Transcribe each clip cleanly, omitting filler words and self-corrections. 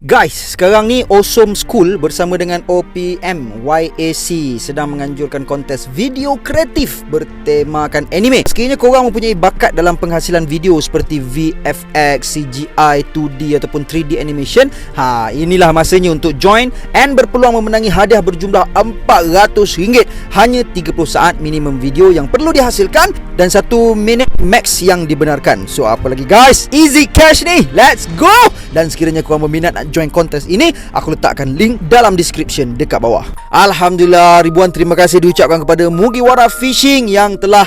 Guys, sekarang ni Awesome School bersama dengan OPM YAC sedang menganjurkan kontes video kreatif bertemakan anime. Sekiranya korang mempunyai bakat dalam penghasilan video seperti VFX, CGI, 2D ataupun 3D animation, inilah masanya untuk join and berpeluang memenangi hadiah berjumlah RM400. Hanya 30 saat minimum video yang perlu dihasilkan dan 1 minit max yang dibenarkan. So apa lagi guys? Easy cash ni. Let's go. Dan sekiranya korang berminat nak join kontes ini, aku letakkan link dalam description dekat bawah. Alhamdulillah, ribuan terima kasih diucapkan kepada Mugiwara Fishing yang telah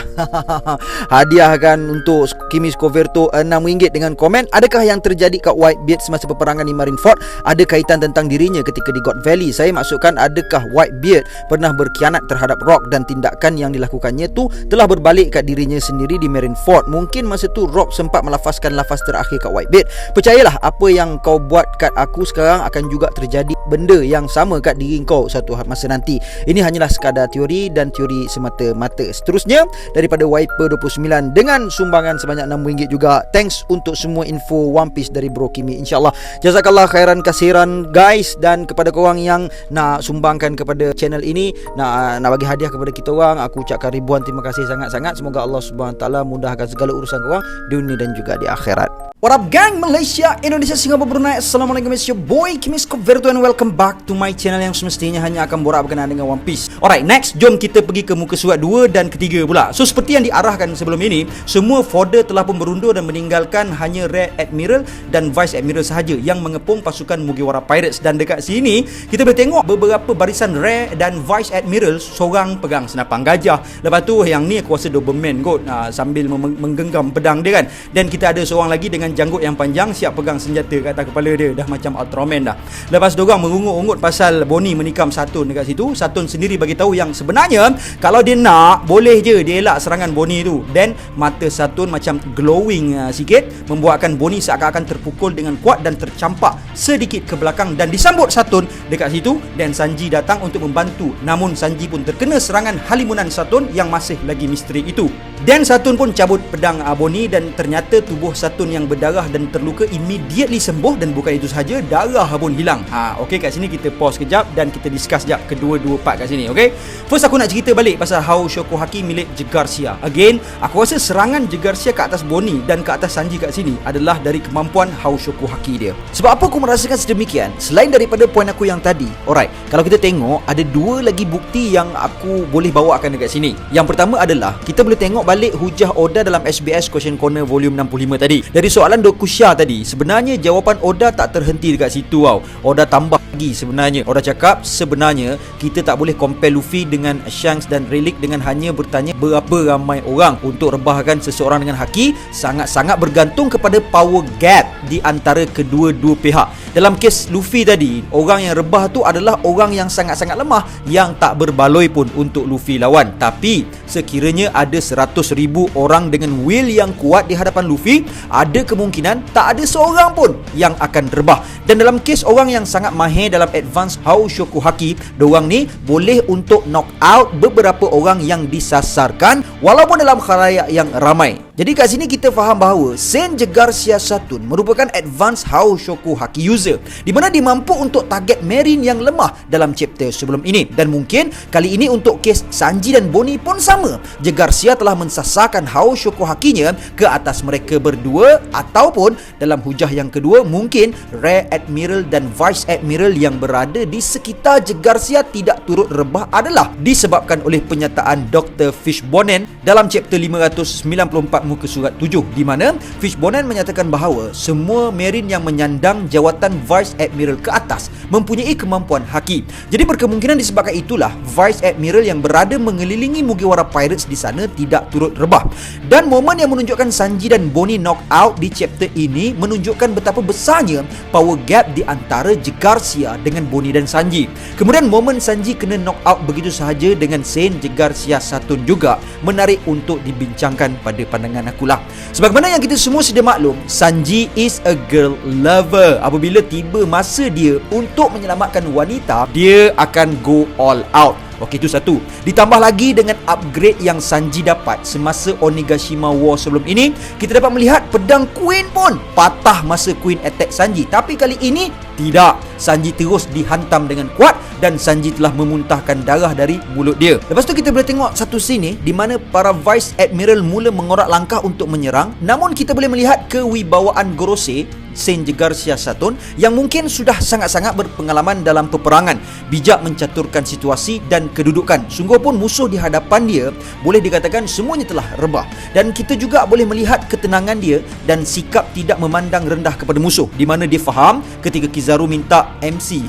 hadiahkan untuk Kimi Scoverto RM6 dengan komen, adakah yang terjadi kat Whitebeard semasa peperangan di Marineford ada kaitan tentang dirinya ketika di God Valley? Saya maksudkan, adakah Whitebeard pernah berkhianat terhadap Rock dan tindakan yang dilakukannya tu telah berbalik kat dirinya sendiri di Marineford? Mungkin masa tu Rock sempat melafazkan lafaz terakhir kat Whitebeard. Percayalah, apa yang kau buat kat aku sekarang akan juga terjadi benda yang sama kat diri kau satu masa nanti. Ini hanyalah sekadar teori dan teori semata-mata. Seterusnya daripada Wiper29 dengan sumbangan sebanyak RM6 juga. Thanks untuk semua info One Piece dari Bro Kimi. InsyaAllah jazakallah khairan kasiran guys. Dan kepada korang yang nak sumbangkan kepada channel ini, nak bagi hadiah kepada kita orang, aku ucapkan ribuan terima kasih sangat-sangat. Semoga Allah SWT mudahkan segala urusan korang dunia dan juga di akhirat. What up gang, Malaysia, Indonesia, Singapura, Brunei. Assalamualaikum, it's your boy Kimi Scoverto and welcome back to my channel yang semestinya hanya akan borak berkenaan dengan One Piece. Alright, next jom kita pergi ke muka surat 2 dan ketiga pula. So seperti yang diarahkan sebelum ini, semua folder telah pun berundur dan meninggalkan hanya Rear Admiral dan Vice Admiral sahaja yang mengepung pasukan Mugiwara Pirates. Dan dekat sini kita boleh tengok beberapa barisan Rear dan Vice Admiral seorang pegang senapang gajah. Lepas tu yang ni aku rasa Doberman kot, sambil menggenggam pedang dia kan. Dan kita ada seorang lagi dengan janggut yang panjang siap pegang senjata kat atas kepala dia. Dah macam Ultraman dah. Lepas diorang mengungut-ungut pasal Bonnie menikam Saturn dekat situ. Saturn sendiri bagi tahu yang sebenarnya kalau dia nak, boleh je dia elak serangan Bonnie tu. Dan mata Saturn macam glowing sikit, membuatkan Bonnie seakan-akan terpukul dengan kuat dan tercampak sedikit ke belakang dan disambut Saturn dekat situ. Dan Sanji datang untuk membantu, namun Sanji pun terkena serangan halimunan Saturn yang masih lagi misteri itu. Dan Saturn pun cabut pedang Bonnie dan ternyata tubuh Saturn yang berdarah dan terluka immediately sembuh. Dan bukan itu sahaja, darah pun hilang. Okey, kat sini kita pause kejap dan kita discuss sekejap kedua-dua part kat sini. Okey, first aku nak cerita balik pasal Hao Shokuhaki milik Jegarsia. Again, aku rasa serangan Jegarsia ke atas Bonnie dan ke atas Sanji kat sini adalah dari kemampuan Hao Shokuhaki dia. Sebab apa aku merasakan sedemikian? Selain daripada poin aku yang tadi. Alright, kalau kita tengok ada dua lagi bukti yang aku boleh bawakan dekat sini. Yang pertama adalah kita boleh tengok balik hujah Oda dalam SBS Question Corner volume 65 tadi. Dari soalan Dokusha tadi, sebenarnya jawapan Oda tak terhenti dekat situ tau. Oda tambah lagi sebenarnya. Oda cakap sebenarnya kita tak boleh compare Luffy dengan Shanks dan Rayleigh dengan hanya bertanya berapa ramai orang. Untuk rebahkan seseorang dengan haki sangat-sangat bergantung kepada power gap di antara kedua-dua pihak. Dalam kes Luffy tadi, orang yang rebah tu adalah orang yang sangat-sangat lemah, yang tak berbaloi pun untuk Luffy lawan. Tapi sekiranya ada 100,000 orang dengan will yang kuat di hadapan Luffy, ada kemungkinan tak ada seorang pun yang akan rebah. Dan dalam kes orang yang sangat mahir dalam advance Hao Shokuhaki, diorang ni boleh untuk knock out beberapa orang yang disasarkan walaupun dalam khalayak yang ramai. Jadi kat sini kita faham bahawa Sen Jegarsia Saturn merupakan advance Hao Shokuhaki user, di mana dia mampu untuk target Marine yang lemah dalam chapter sebelum ini. Dan mungkin kali ini untuk kes Sanji dan Bonnie pun sama. Jegarsia telah mensasarkan Hao Shokuhakinya ke atas mereka berdua, ataupun dalam hujah yang kedua mungkin Rear Admiral dan Vice Admiral yang berada di sekitar Jegarsia tidak turut rebah adalah disebabkan oleh penyataan Dr. Fishbonen dalam chapter 594 muka surat 7, di mana Fishbonen menyatakan bahawa semua Marine yang menyandang jawatan Vice Admiral ke atas mempunyai kemampuan haki. Jadi berkemungkinan disebabkan itulah Vice Admiral yang berada mengelilingi Mugiwara Pirates di sana tidak turut rebah. Dan momen yang menunjukkan Sanji dan Bonnie knock out di chapter ini menunjukkan betapa besarnya power gap di antara Jegarsia dengan Bonnie dan Sanji. Kemudian momen Sanji kena knock out begitu sahaja dengan Sen Jegarsia Saturn juga menarik untuk dibincangkan pada pandangan akulah. Sebagaimana yang kita semua sedia maklum, Sanji is a girl lover. Apabila tiba masa dia untuk menyelamatkan wanita, dia akan go all out. Okey, itu satu. Ditambah lagi dengan upgrade yang Sanji dapat semasa Onigashima War sebelum ini, kita dapat melihat pedang Queen pun patah masa Queen attack Sanji. Tapi kali ini tidak. Sanji terus dihantam dengan kuat dan Sanji telah memuntahkan darah dari mulut dia. Lepas tu kita boleh tengok satu scene ni di mana para Vice Admiral mula mengorak langkah untuk menyerang. Namun kita boleh melihat kewibawaan Gorosei Senji Garcia Saturn yang mungkin sudah sangat-sangat berpengalaman dalam peperangan, bijak mencaturkan situasi dan kedudukan. Sungguh pun musuh di hadapan dia boleh dikatakan semuanya telah rebah, dan kita juga boleh melihat ketenangan dia dan sikap tidak memandang rendah kepada musuh, di mana dia faham ketika Kizaru minta MC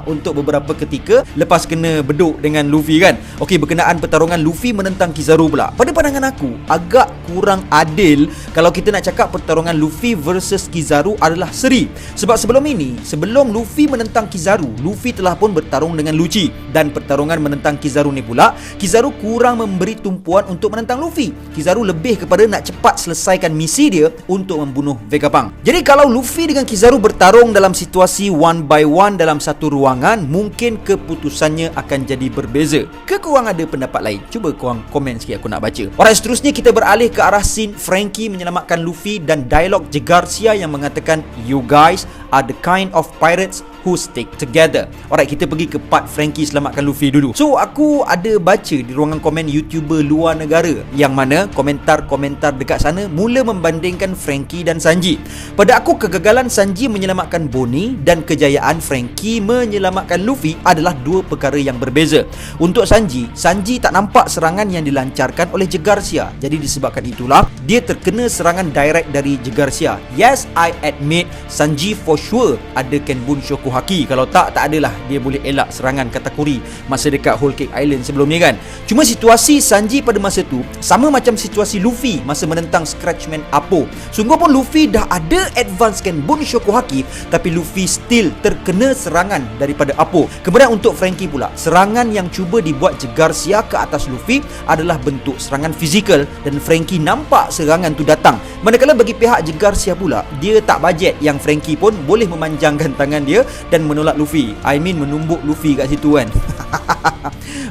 untuk beberapa ketika lepas kena beduk dengan Luffy kan. Okey, berkenaan pertarungan Luffy menentang Kizaru pula, pada pandangan aku agak kurang adil kalau kita nak cakap pertarungan Luffy versus Kizaru adalah seri. Sebab sebelum ini, sebelum Luffy menentang Kizaru, Luffy telah pun bertarung dengan Lucci, dan pertarungan menentang Kizaru ni pula, Kizaru kurang memberi tumpuan untuk menentang Luffy. Kizaru lebih kepada nak cepat selesaikan misi dia untuk membunuh Vegapunk. Jadi kalau Luffy dengan Kizaru bertarung dalam situasi one by one dalam satu ruangan, mungkin keputusannya akan jadi berbeza. Ke korang ada pendapat lain? Cuba korang komen sikit, aku nak baca. Alright, seterusnya kita beralih ke arah scene Franky menyelamatkan Luffy dan dialog Je Garcia yang mengatakan, "You guys are the kind of pirates who stick together." Alright, kita pergi ke part Franky selamatkan Luffy dulu. So, aku ada baca di ruangan komen YouTuber luar negara yang mana komentar-komentar dekat sana mula membandingkan Franky dan Sanji. Pada aku, kegagalan Sanji menyelamatkan Bonnie dan kejayaan Franky menyelamatkan Luffy adalah dua perkara yang berbeza. Untuk Sanji tak nampak serangan yang dilancarkan oleh Je Garcia. Jadi disebabkan itulah dia terkena serangan direct dari Je Garcia. Yes, I admit Sanji for sure ada Kenbun Shokuhaki. Kalau tak adalah dia boleh elak serangan Katakuri masa dekat Whole Cake Island sebelum ni kan. Cuma situasi Sanji pada masa tu sama macam situasi Luffy masa menentang Scratchman Appo. Sungguh pun Luffy dah ada advance Kenbun Shokuhaki, tapi Luffy still terkena serangan daripada Appo. Kemudian untuk Franky pula, serangan yang cuba dibuat Je Garcia ke atas Luffy adalah bentuk serangan fizikal, dan Franky nampak serangan tu datang. Manakala bagi pihak Je Garcia pula, dia tak bajet yang Franky pun boleh memanjangkan tangan dia dan menolak Luffy. I mean menumbuk Luffy kat situ kan.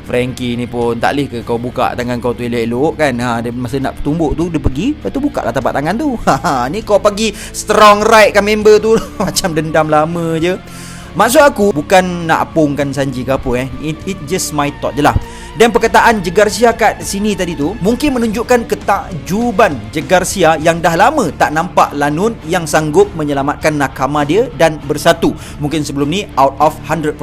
Franky ni pun tak boleh ke kau buka tangan kau tu elok-elok kan. Dia masa nak tumbuk tu dia pergi, lepas tu buka lah tapak tangan tu. Ni kau bagi strong right kan member tu. Macam dendam lama je. Maksud aku bukan nak apungkan Sanji ke apa It just my thought je lah. Dan perkataan Je Garcia kat sini tadi tu mungkin menunjukkan ketakjuban Je Garcia yang dah lama tak nampak lanun yang sanggup menyelamatkan nakama dia dan bersatu. Mungkin sebelum ni out of 100%,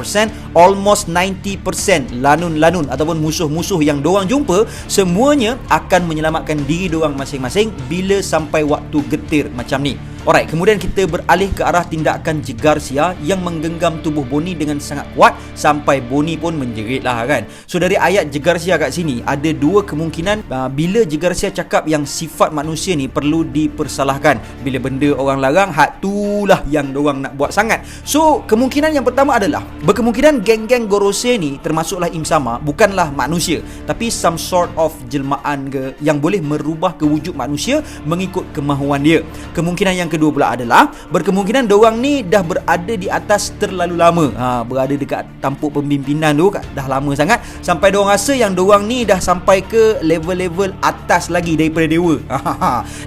almost 90% lanun-lanun ataupun musuh-musuh yang diorang jumpa semuanya akan menyelamatkan diri diorang masing-masing bila sampai waktu getir macam ni. Alright, kemudian kita beralih ke arah tindakan Je Garcia yang menggenggam tubuh Bonnie dengan sangat kuat sampai Bonnie pun menjerit lah kan. So dari ayat Je Garcia kat sini ada dua kemungkinan bila Je Garcia cakap yang sifat manusia ni perlu dipersalahkan. Bila benda orang larang, hak tu lah yang diorang nak buat sangat. So kemungkinan yang pertama adalah berkemungkinan geng-geng Gorosei ni termasuklah Im Sama bukanlah manusia, tapi some sort of jelmaan ke yang boleh merubah ke wujud manusia mengikut kemahuan dia. Kemungkinan yang kedua pula adalah berkemungkinan diorang ni dah berada di atas terlalu lama. Berada dekat tampuk pemimpinan tu dah lama sangat sampai diorang rasa yang diorang ni dah sampai ke level-level atas lagi daripada dewa.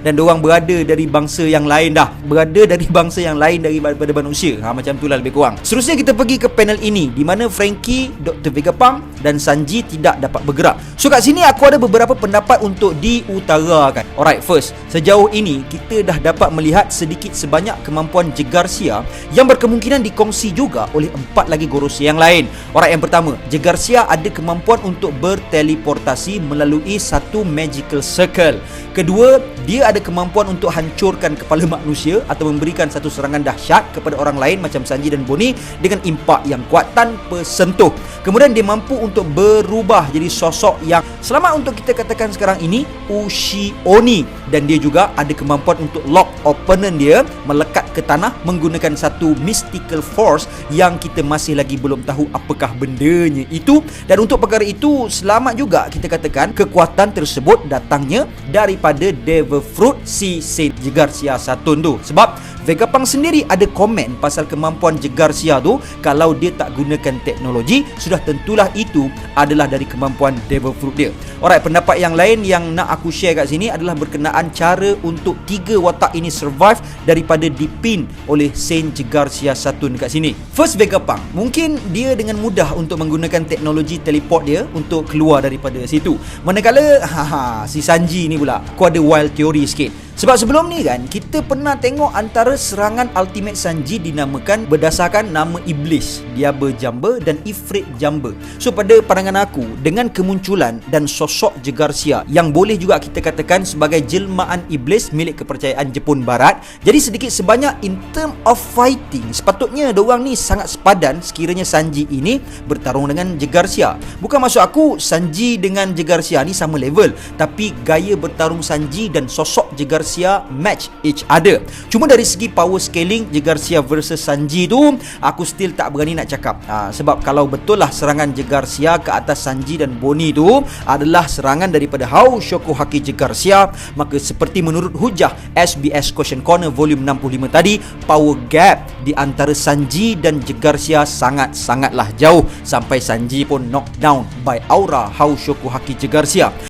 Dan diorang berada dari bangsa yang lain dah. Berada dari bangsa yang lain daripada manusia. Macam tu lah lebih kurang. Seterusnya kita pergi ke panel ini di mana Franky, Dr. Vegapunk dan Sanji tidak dapat bergerak. So kat sini aku ada beberapa pendapat untuk diutarakan. Alright, first, sejauh ini kita dah dapat melihat sedikit sebanyak kemampuan Je Garcia yang berkemungkinan dikongsi juga oleh 4 lagi Gorosei yang lain. Alright, yang pertama, Je Garcia ada kemampuan untuk berteleportasi melalui satu magical circle. Kedua, dia ada kemampuan untuk hancurkan kepala manusia atau memberikan satu serangan dahsyat kepada orang lain macam Sanji dan Bonnie dengan impak yang kuat tanpa sentuh. Kemudian dia mampu untuk berubah jadi sosok yang selamat untuk kita katakan sekarang ini Ushi Oni, dan dia juga ada kemampuan untuk lock opponent opponent dia melekat ke tanah menggunakan satu mystical force yang kita masih lagi belum tahu apakah bendanya itu. Dan untuk perkara itu, selamat juga kita katakan kekuatan tersebut datangnya daripada Devil Fruit si Saint Jegarcia Saturn tu. Sebab Vegapunk sendiri ada komen pasal kemampuan Jegarcia tu, kalau dia tak gunakan teknologi, sudah tentulah itu adalah dari kemampuan Devil Fruit dia. Alright, pendapat yang lain yang nak aku share kat sini adalah berkenaan cara untuk 3 watak ini survive daripada dipin oleh Saint Jegarcia Saturn kat sini. First, Vegapunk, mungkin dia dengan mudah untuk menggunakan teknologi teleport dia untuk keluar daripada situ. Manakala si Sanji ni pula, aku ada wild theory sikit. Sebab sebelum ni kan, kita pernah tengok antara serangan Ultimate Sanji dinamakan berdasarkan nama Iblis, Diaba Jamba dan Ifrit Jamba. So pada pandangan aku, dengan kemunculan dan sosok Jegarcia yang boleh juga kita katakan sebagai jelmaan Iblis milik kepercayaan Jepun Barat, jadi sedikit sebanyak in term of fighting, sepatutnya diorang ni sangat sepadan sekiranya Sanji ini bertarung dengan Jegarcia. Bukan maksud aku Sanji dengan Jegarcia ni sama level, tapi gaya bertarung Sanji dan sosok Jegarcia match each other. Cuma dari segi power scaling Jegarcia versus Sanji tu, aku still tak berani nak cakap. Sebab kalau betul lah serangan Jegarcia ke atas Sanji dan Bonnie tu adalah serangan daripada Hou Shokuhaki Jegarcia, maka seperti menurut hujah SBS Question Corner volume 65 tadi, power gap di antara Sanji dan Jegarcia sangat-sangatlah jauh, sampai Sanji pun knocked down by aura Hou Shokuhaki Jegarcia.